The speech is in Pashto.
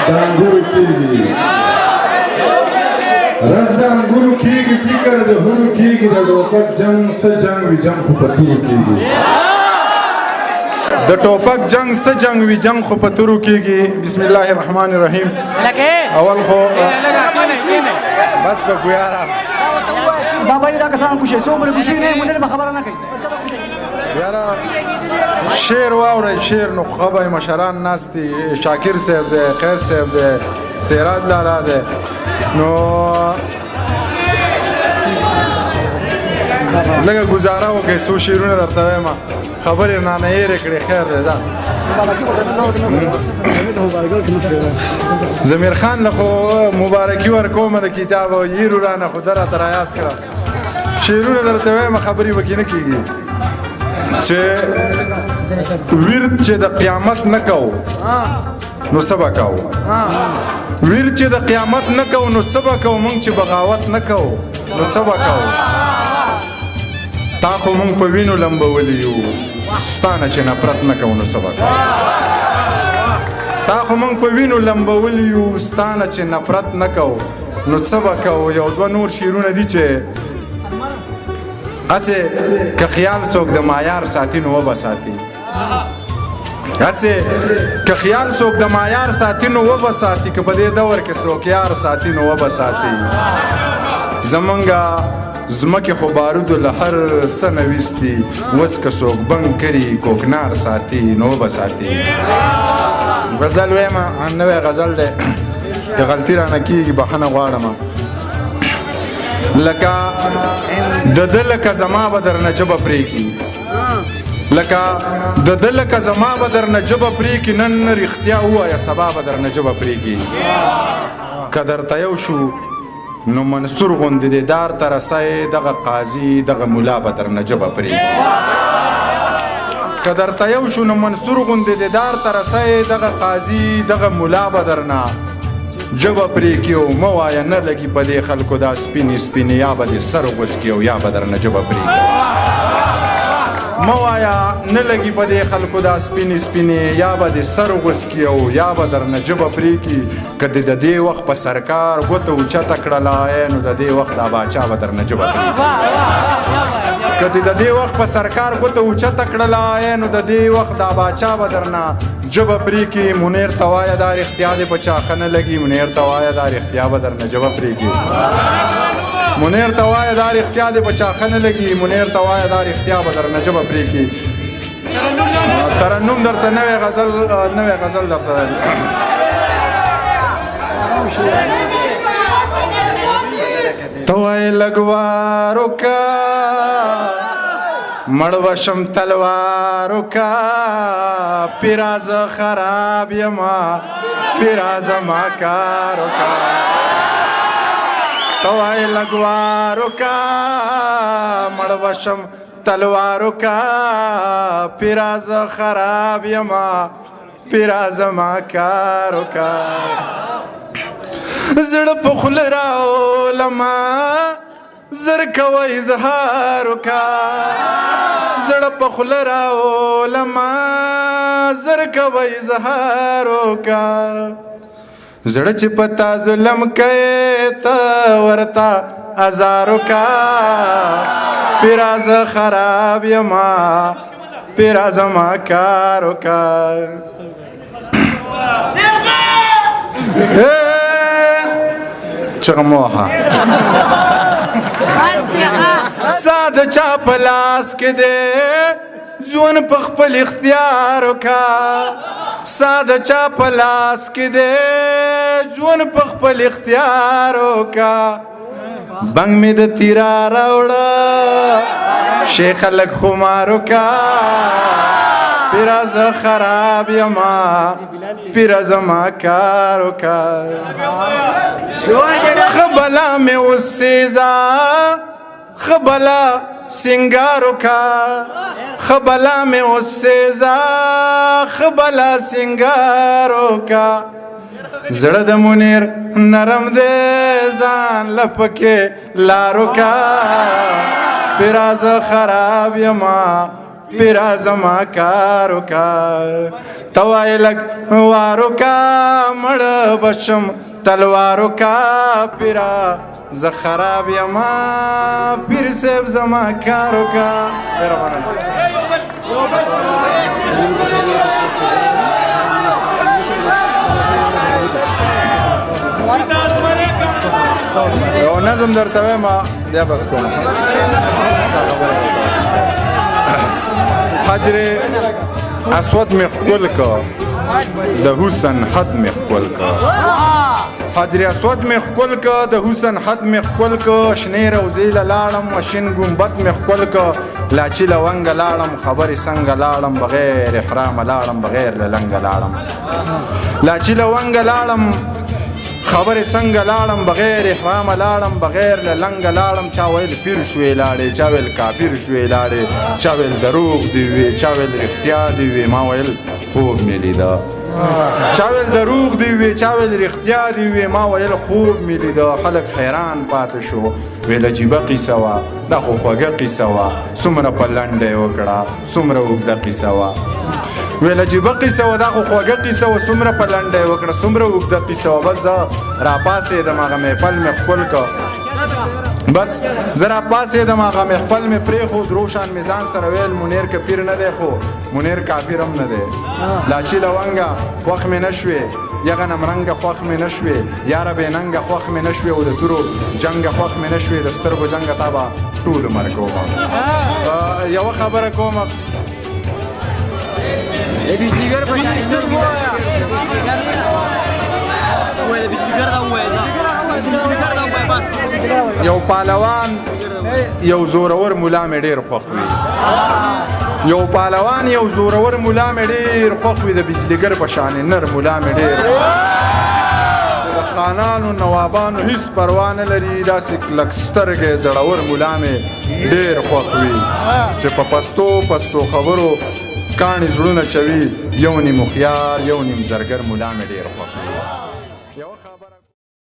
دانګورو کېږي رس دانګورو کېږي ذکر د هورو کېږي د ټوپک جنگ څه جنگ وي جنگ خو په تورو کېږي د ټوپک جنگ څه جنگ وي جنگ خو په تورو کېږي بسم الله الرحمن الرحیم اول خو بس په ګویاره دا باید دا کسان کوشي څو عمر کوشي نه مونږ به خبره نه کوي یاره شعر واورئ شعر نو خبه مشران ناست دي شاکر صاحب دی خیر صاحب دی سیراج لالا دی نو لږه ګزاره وکړئ څو شعرونه درته وایم خبرې رانه هېرې کړې خیر دی ځه ضمیر خان له خو مبارکي ورکومه د کتاب او یېرو رانه خو ده راته رایاد کړه شعرونه درته وایم خبرې پکې نه کېږي چې ورد چې د قیامت نه کوو نو څه به کوو ورد چې د قیامت نه کوو نو څه به کوو موږ چې بغاوت نه کوو نو څه به کوو تا خو موږ په وینو لمبولي یو ستا نه چې نفرت نه کوو نو څه به کوو تا خو موږ په وینو لمبولي یو ستا نه چې نفرت نه کوو نو څه به کوو یو دوه نور شعرونه دي چې هسې که خیال څوک د معیار ساتي نو وبه ساتي هسې که خیال څوک د معیار ساتي نو وبه ساتي که په دې دور کې څوک یار ساتي نو وبه ساتي زمونږه ځمکې خو بارودو له هر څه نه ویستي اوس که څوک بنګ کړي کوکنار ساتي نو وبه ساتي غزل ویمه نوی غزل دی که غلطي رانه کېږي بخښنه غواړم لکه د ده لکه زما به درنه ژبه پرېږي لکه د ده لکه زما به درنه ژبه پرېږي نن رښتیا ووایه سبا به درنه ژبه پرېږي که درته یو شو نو منصور غوندې دیدار ته رسئ دغه قاضي دغه ملا به درنه ژبه پرېږي که درته یو شو نو منصور غوندې دیدار ته رسئ دغه قاضي دغه ملا به درنه ژبه پرې کړي او مه وایه نه لګي په دې خلکو دا سپینې سپینې یا به دې سر غوڅ کړي او یا به درنه ژبه پرې کړي مه وایه نه لګي په دې خلکو دا سپینې سپینې یا به دې سر غوڅ کړي او یا به درنه ژبه پرې کړي که دې د دې وخت په سرکار ګوته اوچته کړله نو د دې وخت دا باچا به درنه ژبه پرې کړي که دې د دې وخت په سرکار ګوته اوچته کړله نو د دې وخت دا باچا به درنه ژبه پرې کړي منیر ته وایه دا رښتیا دې په چا ښه نه لګي منیر ته وایه دا رښتیا به درنه ژبه پرې کړي منیر ته وایه دا رښتیا دې په چا ښه نه لګي منیر ته وایه دا رښتیا به درنه ژبه پرې کړي ترنم درته نوی غزل درته وایم ته وایې لږ وار وکړه مړ وشم تلوار وکړه پیرا زه خراب یمه پیرا زما کار وکړه ته وایې لږ وار وکړه مړ وشم تلوار وکړه پیرا زه خراب یمه پیرا زما کار وکړه زړه په خوله راولمه زر کوه اظهار وکړه زړه په خوله راولمه زر کوه اظهار وکړه زړه چې په تا ظلم کوې ته ورته ازار وکړه پیرا زه خراب یمه پیرا زما کار وکړه چغه مه وهه ستا د چا په لاس کې دی ژوند په خپل اختیار وکړه ستا د چا په لاس کې دی ژوند په خپل اختیار وکړه بنګ مې د تیرا راوړه شیخ خلک خمار وکړه پیرا زه خراب یمه پیرا زما کار وکړه ښه بلا مې اوسېزه ښه بلا سینګار وکړه ښه بلا مې اوسېزه ښه بلا سینګار وکړه زړه د منیر نرم دی ځان له پکې لار وکړه پیرا زه خراب یمه پیرا زما کارو کا توای لگ وارو کا مړ بشم تلوارو کا پیرا ز خراب یما پیر صاحب زما کارو کا یو نظم درته وایم بیا بس کوم حجر اسود می ښکل که د حسن حد می ښکل که حجر اسود می ښکل که د حسن حد می ښکل که شنې روضې له لاړم شین ګمبد می ښکل که لاچي لونګه لاړم خبرې څنګه لاړم بغیر احرامه لاړم بغیر له لنګه لاړم لاچي لونګه لاړم خبرې څنګه لاړم بغیر احرامه لاړم بغیر له لنګه لاړم چا ویل پیر شوې لاړې چا ویل کافر شوې لاړې چا ویل دروغ دي وې چا ویل رښتیا دي وې ما ویل خوب مې لیده چا ویل دروغ دي وې چا ویل رښتیا دي وې ما ویل خوب مې لیده خلک حیران پاتې شو ویل عجیبه قیصه وه دا خو خوږه قیصه وه څومره په لنډه یې وکړه څومره اوږده قیصه وه ویل عجیبه قیصه وه دا خو خوږه قیصه وه څومره په لنډه یې وکړه څومره اوږده قیصه وه بس زه راپاڅېدم هغه محفل مې ښکل که بس زه راپاڅېدم هغه محفل مې پرېښود روشان مې ځان سره ویل منیر که پیر نه دی خو منیر کافر هم نه دی لاچي لونګه خوښ مې نه شوې یغه نمرنګه خوښ مې نه شوې یاره بې ننګه خوښ مې نه شوې او د تورو جنګه خوښ مې نه شوې د سترګو جنګه تا به ټول عمر کوم یوه خبره کوم یو پهلوان یو زورور ملا مې ډېر خوښ وي یو پهلوان یو زورور ملا مې ډېر خوښ وي د بجلیګر په شانې نر ملا مې ډېر چې د خانانو نوابانو هیڅ پروا نه لري داسې کلک سترګې زړور ملا مې ډېر خوښ وي چې په پستو خبرو کاڼي زړونه چوي یو نیم هوښیار یو نیم زرګر ملا مې ډېر خوښ وي